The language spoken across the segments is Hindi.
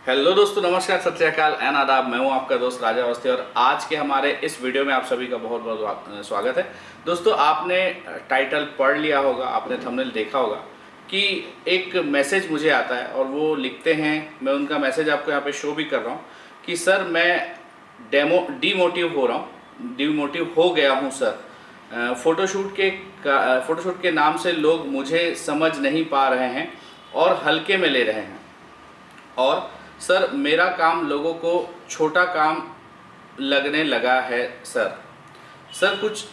हेलो दोस्तों, नमस्कार, सत श्री अकाल एंड आदाब। मैं हूं आपका दोस्त राजा अवस्थी और आज के हमारे इस वीडियो में आप सभी का बहुत बहुत स्वागत है। दोस्तों, आपने टाइटल पढ़ लिया होगा, आपने थंबनेल देखा होगा कि एक मैसेज मुझे आता है और वो लिखते हैं, मैं उनका मैसेज आपको यहाँ पे शो भी कर रहा हूँ कि सर मैं डीमोटिव हो रहा हूँ, डीमोटिव हो गया हूँ सर। फ़ोटोशूट के नाम से लोग मुझे समझ नहीं पा रहे हैं और हल्के में ले रहे हैं, और सर मेरा काम लोगों को छोटा काम लगने लगा है सर कुछ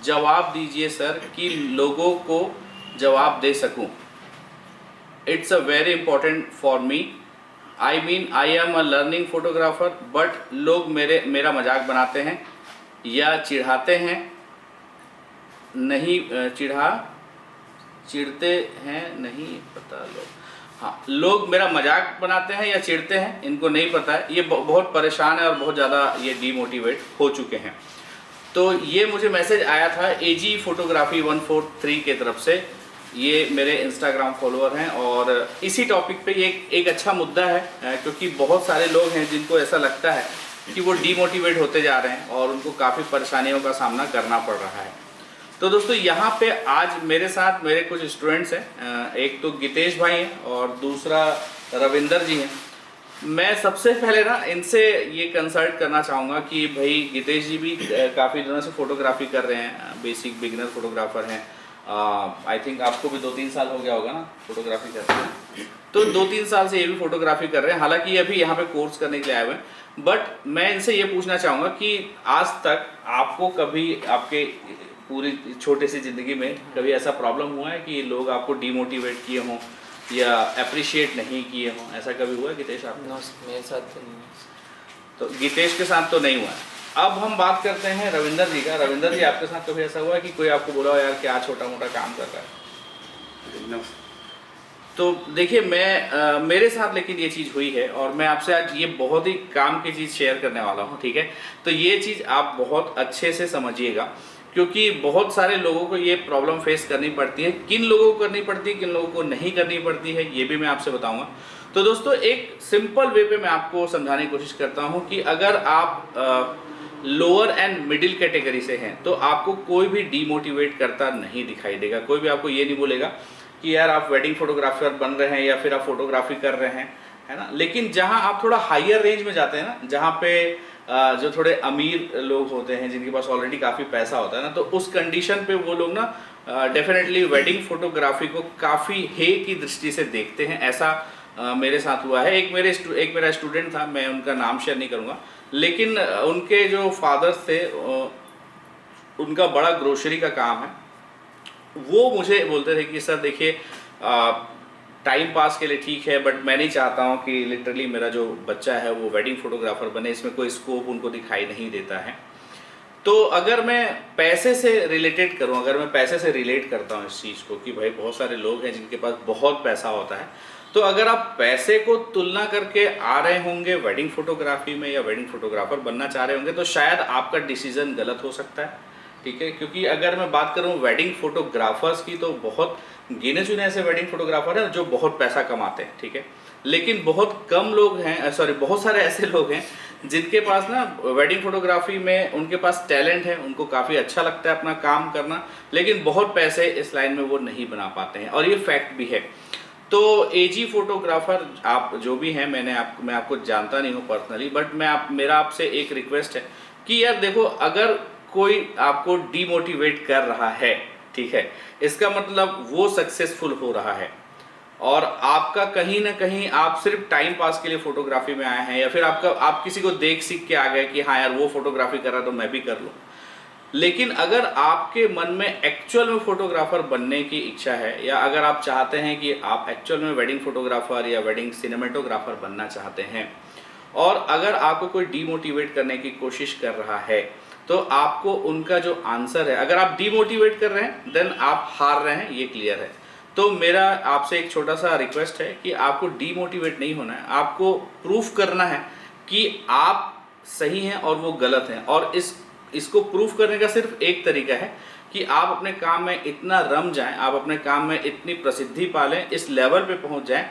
जवाब दीजिए सर कि लोगों को जवाब दे सकूं। It's a very important for me. I am a learning photographer, but लोग मेरा मजाक बनाते हैं या चिढ़ाते हैं, नहीं चिढ़ते हैं, नहीं पता लोग, हाँ, लोग मेरा मजाक बनाते हैं या चिढ़ते हैं, इनको नहीं पता है। ये बहुत परेशान है और बहुत ज़्यादा ये डीमोटिवेट हो चुके हैं। तो ये मुझे मैसेज आया था एजी फोटोग्राफी 143 के तरफ से। ये मेरे इंस्टाग्राम फॉलोअर हैं और इसी टॉपिक पे ये एक अच्छा मुद्दा है, क्योंकि बहुत सारे लोग हैं जिनको ऐसा लगता है कि वो डीमोटिवेट होते जा रहे हैं और उनको काफ़ी परेशानियों का सामना करना पड़ रहा है। तो दोस्तों, यहाँ पे आज मेरे साथ मेरे कुछ स्टूडेंट्स हैं, एक तो गीतेश भाई हैं और दूसरा रविंदर जी हैं। मैं सबसे पहले ना इनसे ये कंसल्ट करना चाहूँगा कि भाई गीतेश जी भी काफ़ी दिनों से फोटोग्राफी कर रहे हैं, बेसिक बिगिनर फोटोग्राफर हैं। आई थिंक आपको भी 2-3 साल हो गया होगा ना फोटोग्राफी करते हैं, तो 2-3 साल से ये भी फोटोग्राफी कर रहे हैं। हालांकि ये अभी यहाँ पे कोर्स करने के लिए आए हुए हैं, बट मैं इनसे ये पूछना चाहूँगा कि आज तक आपको कभी आपके पूरी छोटी सी ज़िंदगी में कभी ऐसा प्रॉब्लम हुआ है कि लोग आपको डीमोटिवेट किए हों या अप्रिशिएट नहीं किए हों? ऐसा कभी हुआ है गीतेश आप? मेरे साथ तो नहीं। तो गीतेश के साथ तो नहीं हुआ है। अब हम बात करते हैं रविंदर जी का। रविंदर जी, आपके साथ कभी ऐसा हुआ है कि कोई आपको बोला हो यार क्या छोटा मोटा काम कर रहा है? तो देखिए, मेरे साथ लेकिन ये चीज़ हुई है और मैं आपसे आज ये बहुत ही काम की चीज़ शेयर करने वाला हूँ, ठीक है? तो ये चीज़ आप बहुत अच्छे से समझिएगा, क्योंकि बहुत सारे लोगों को ये प्रॉब्लम फेस करनी पड़ती है। किन लोगों को करनी पड़ती है, किन लोगों को नहीं करनी पड़ती है, ये भी मैं आपसे बताऊंगा। तो दोस्तों, एक सिंपल वे पे मैं आपको समझाने की कोशिश करता हूँ कि अगर आप लोअर एंड मिडिल कैटेगरी से हैं तो आपको कोई भी डीमोटिवेट करता नहीं दिखाई देगा। कोई भी आपको ये नहीं बोलेगा कि यार आप वेडिंग फोटोग्राफर बन रहे हैं या फिर आप फोटोग्राफी कर रहे हैं, है ना। लेकिन जहाँ आप थोड़ा हायर रेंज में जाते हैं ना, जहाँ पे जो थोड़े अमीर लोग होते हैं, जिनके पास ऑलरेडी काफ़ी पैसा होता है ना, तो उस कंडीशन पे वो लोग ना डेफिनेटली वेडिंग फोटोग्राफी को काफ़ी हे की दृष्टि से देखते हैं। ऐसा मेरे साथ हुआ है। एक मेरा स्टूडेंट था, मैं उनका नाम शेयर नहीं करूँगा, लेकिन उनके जो फादर्स थे, उनका बड़ा ग्रोसरी का काम है। वो मुझे बोलते थे कि सर देखिए, टाइम पास के लिए ठीक है, बट मैं नहीं चाहता हूँ कि लिटरली मेरा जो बच्चा है वो वेडिंग फोटोग्राफर बने, इसमें कोई स्कोप उनको दिखाई नहीं देता है। तो अगर मैं पैसे से रिलेटेड करूँ, अगर मैं पैसे से रिलेट करता हूँ इस चीज़ को कि भाई बहुत सारे लोग हैं जिनके पास बहुत पैसा होता है, तो अगर आप पैसे को तुलना करके आ रहे होंगे वेडिंग फोटोग्राफी में या वेडिंग फोटोग्राफर बनना चाह रहे होंगे, तो शायद आपका डिसीजन गलत हो सकता है, ठीक है। क्योंकि अगर मैं बात करूं वेडिंग फोटोग्राफर्स की, तो बहुत गिने चुने ऐसे वेडिंग फोटोग्राफर हैं जो बहुत पैसा कमाते हैं, ठीक है। लेकिन बहुत कम लोग हैं, बहुत सारे ऐसे लोग हैं जिनके पास ना वेडिंग फोटोग्राफी में उनके पास टैलेंट है, उनको काफ़ी अच्छा लगता है अपना काम करना, लेकिन बहुत पैसे इस लाइन में वो नहीं बना पाते हैं, और ये फैक्ट भी है। तो एजी फोटोग्राफर आप जो भी हैं, मैं आपको जानता नहीं हूँ पर्सनली, बट मेरा आपसे एक रिक्वेस्ट है कि यार देखो, अगर कोई आपको डीमोटिवेट कर रहा है, ठीक है, इसका मतलब वो सक्सेसफुल हो रहा है और आपका कहीं ना कहीं आप सिर्फ टाइम पास के लिए फोटोग्राफी में आए हैं, या फिर आप किसी को देख सीख के आ गए कि हाँ यार वो फोटोग्राफी कर रहा है तो मैं भी कर लूँ। लेकिन अगर आपके मन में एक्चुअल में फोटोग्राफर बनने की इच्छा है, या अगर आप चाहते हैं कि आप एक्चुअल में वेडिंग फोटोग्राफर या वेडिंग सिनेमेटोग्राफर बनना चाहते हैं, और अगर आपको कोई डीमोटिवेट करने की कोशिश कर रहा है, तो आपको उनका जो आंसर है, अगर आप डीमोटिवेट कर रहे हैं देन आप हार रहे हैं, ये क्लियर है। तो मेरा आपसे एक छोटा सा रिक्वेस्ट है कि आपको डीमोटिवेट नहीं होना है, आपको प्रूफ करना है कि आप सही हैं और वो गलत हैं। और इसको प्रूफ करने का सिर्फ एक तरीका है कि आप अपने काम में इतना रम जाएं, आप अपने काम में इतनी प्रसिद्धि पालें, इस लेवल पे पहुंच जाएं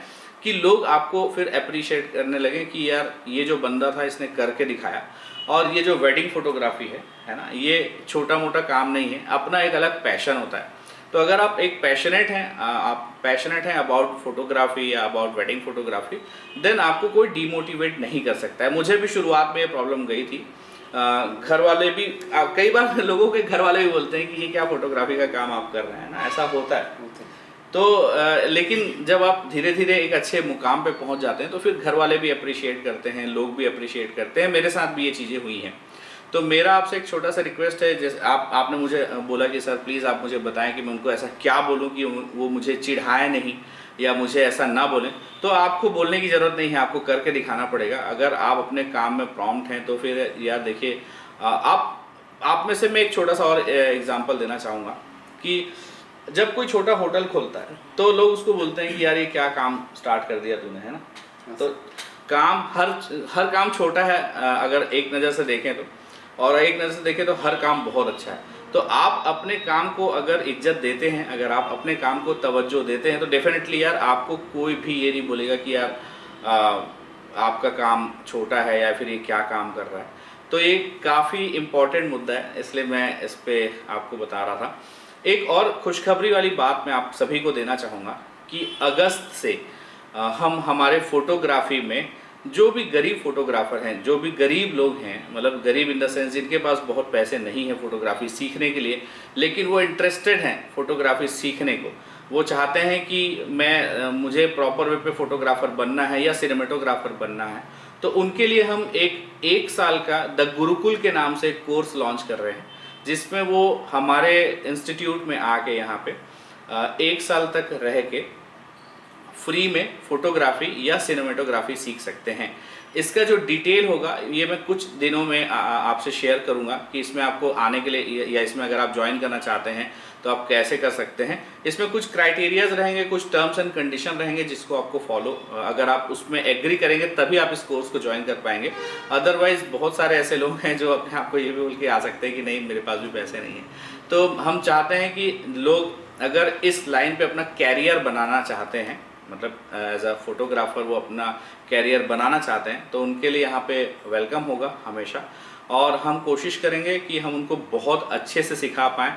कि लोग आपको फिर अप्रिशिएट करने लगे कि यार ये जो बंदा था इसने करके दिखाया। और ये जो वेडिंग फोटोग्राफी है ना, ये छोटा मोटा काम नहीं है, अपना एक अलग पैशन होता है। तो अगर आप एक आप पैशनेट हैं अबाउट फोटोग्राफी या अबाउट वेडिंग फोटोग्राफी, देन आपको कोई डीमोटिवेट नहीं कर सकता है। मुझे भी शुरुआत में ये प्रॉब्लम गई थी। घर वाले भी, कई बार लोगों के घर वाले भी बोलते हैं कि ये क्या फोटोग्राफी का काम आप कर रहे हैं ना, ऐसा होता है। तो लेकिन जब आप धीरे धीरे एक अच्छे मुकाम पे पहुंच जाते हैं तो फिर घर वाले भी अप्रिशिएट करते हैं, लोग भी अप्रिशिएट करते हैं। मेरे साथ भी ये चीज़ें हुई हैं। तो मेरा आपसे एक छोटा सा रिक्वेस्ट है, जैसे आपने मुझे बोला कि सर प्लीज़ आप मुझे बताएं कि मैं उनको ऐसा क्या बोलूं कि वो मुझे चिढ़ाएं नहीं या मुझे ऐसा ना बोलें। तो आपको बोलने की ज़रूरत नहीं है, आपको करके दिखाना पड़ेगा। अगर आप अपने काम में प्रॉम्प्ट हैं तो फिर यार देखिए, आप में से मैं एक छोटा सा और एग्जांपल देना चाहूँगा कि जब कोई छोटा होटल खोलता है तो लोग उसको बोलते हैं कि यार ये क्या काम स्टार्ट कर दिया तूने, है ना। तो काम हर काम छोटा है अगर एक नज़र से देखें तो, और एक नज़र से देखें तो हर काम बहुत अच्छा है। तो आप अपने काम को अगर इज्जत देते हैं, अगर आप अपने काम को तवज्जो देते हैं तो डेफिनेटली यार आपको कोई भी ये नहीं बोलेगा कि यार आपका काम छोटा है या फिर ये क्या काम कर रहा है। तो ये काफ़ी इम्पॉर्टेंट मुद्दा है, इसलिए मैं इस पर आपको बता रहा था। एक और खुशखबरी वाली बात मैं आप सभी को देना चाहूँगा कि अगस्त से हम हमारे फोटोग्राफी में जो भी गरीब फोटोग्राफर हैं, जो भी गरीब लोग हैं, मतलब गरीब इन द सेंस जिनके पास बहुत पैसे नहीं है फोटोग्राफी सीखने के लिए, लेकिन वो इंटरेस्टेड हैं फोटोग्राफी सीखने को, वो चाहते हैं कि मुझे प्रॉपर वे पे फोटोग्राफर बनना है या सिनेमेटोग्राफर बनना है, तो उनके लिए हम एक साल का द गुरुकुल के नाम से एक कोर्स लॉन्च कर रहे हैं, जिसमें वो हमारे इंस्टीट्यूट में आके यहाँ पे 1 साल तक रह के फ्री में फोटोग्राफी या सिनेमेटोग्राफी सीख सकते हैं। इसका जो डिटेल होगा ये मैं कुछ दिनों में आपसे शेयर करूंगा कि इसमें आपको आने के लिए या इसमें अगर आप ज्वाइन करना चाहते हैं तो आप कैसे कर सकते हैं। इसमें कुछ क्राइटेरियाज रहेंगे, कुछ टर्म्स एंड कंडीशन रहेंगे जिसको आपको फॉलो, अगर आप उसमें एग्री करेंगे तभी आप इस कोर्स को ज्वाइन कर पाएंगे। अदरवाइज बहुत सारे ऐसे लोग हैं जो अपने आप को ये भी बोल के आ सकते हैं कि नहीं मेरे पास भी पैसे नहीं हैं। तो हम चाहते हैं कि लोग अगर इस लाइन पर अपना कैरियर बनाना चाहते हैं, मतलब एज अ फोटोग्राफर वो अपना कैरियर बनाना चाहते हैं, तो उनके लिए यहाँ पे वेलकम होगा हमेशा। और हम कोशिश करेंगे कि हम उनको बहुत अच्छे से सिखा पाएँ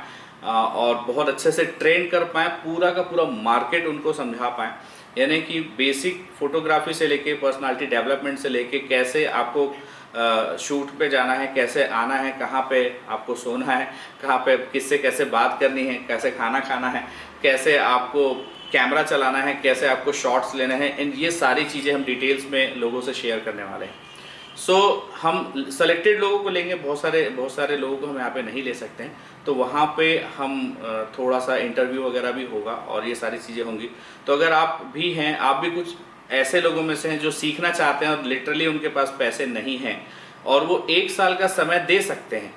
और बहुत अच्छे से ट्रेन कर पाएँ, पूरा का पूरा मार्केट उनको समझा पाएँ। यानी कि बेसिक फोटोग्राफी से लेके पर्सनालिटी डेवलपमेंट से लेके कैसे आपको शूट पे जाना है, कैसे आना है, कहाँ पे आपको सोना है, कहाँ पे किससे कैसे बात करनी है, कैसे खाना खाना है, कैसे आपको कैमरा चलाना है, कैसे आपको शॉट्स लेने हैं, इन ये सारी चीज़ें हम डिटेल्स में लोगों से शेयर करने वाले हैं। सो हम सेलेक्टेड लोगों को लेंगे, बहुत सारे लोगों को हम यहाँ पे नहीं ले सकते हैं, तो वहाँ पे हम थोड़ा सा इंटरव्यू वगैरह भी होगा और ये सारी चीज़ें होंगी। तो अगर आप भी हैं, आप भी कुछ ऐसे लोगों में से हैं जो सीखना चाहते हैं और लिटरली उनके पास पैसे नहीं हैं और वो 1 साल का समय दे सकते हैं।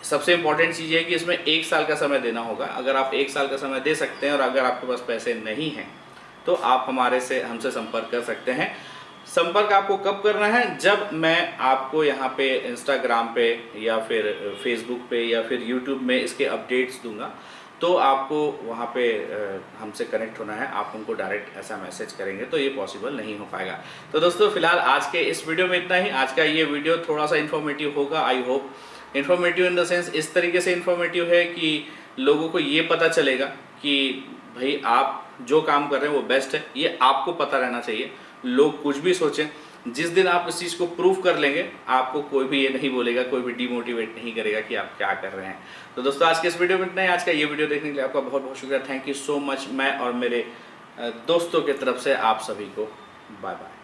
सबसे इम्पॉर्टेंट चीज़ है कि इसमें 1 साल का समय देना होगा। अगर आप 1 साल का समय दे सकते हैं और अगर आपके पास पैसे नहीं हैं तो आप हमसे संपर्क कर सकते हैं। संपर्क आपको कब करना है? जब मैं आपको यहाँ पे इंस्टाग्राम पे या फिर फेसबुक पे या फिर यूट्यूब में इसके अपडेट्स दूंगा, तो आपको वहाँ पे हमसे कनेक्ट होना है। आप हमको डायरेक्ट ऐसा मैसेज करेंगे तो ये पॉसिबल नहीं हो पाएगा। तो दोस्तों फिलहाल आज के इस वीडियो में इतना ही। आज का ये वीडियो थोड़ा सा इन्फॉर्मेटिव होगा, I hope. Informative in the sense इस तरीके से इन्फॉर्मेटिव है कि लोगों को ये पता चलेगा कि भाई आप जो काम कर रहे हैं वो बेस्ट है, ये आपको पता रहना चाहिए। लोग कुछ भी सोचें, जिस दिन आप इस चीज़ को प्रूव कर लेंगे आपको कोई भी ये नहीं बोलेगा, कोई भी डिमोटिवेट नहीं करेगा कि आप क्या कर रहे हैं। तो दोस्तों आज के इस वीडियो में इतना ही। आज का ये वीडियो देखने के लिए आपका बहुत बहुत शुक्रिया। Thank you so much. मैं और मेरे दोस्तों की तरफ से आप सभी को बाय बाय।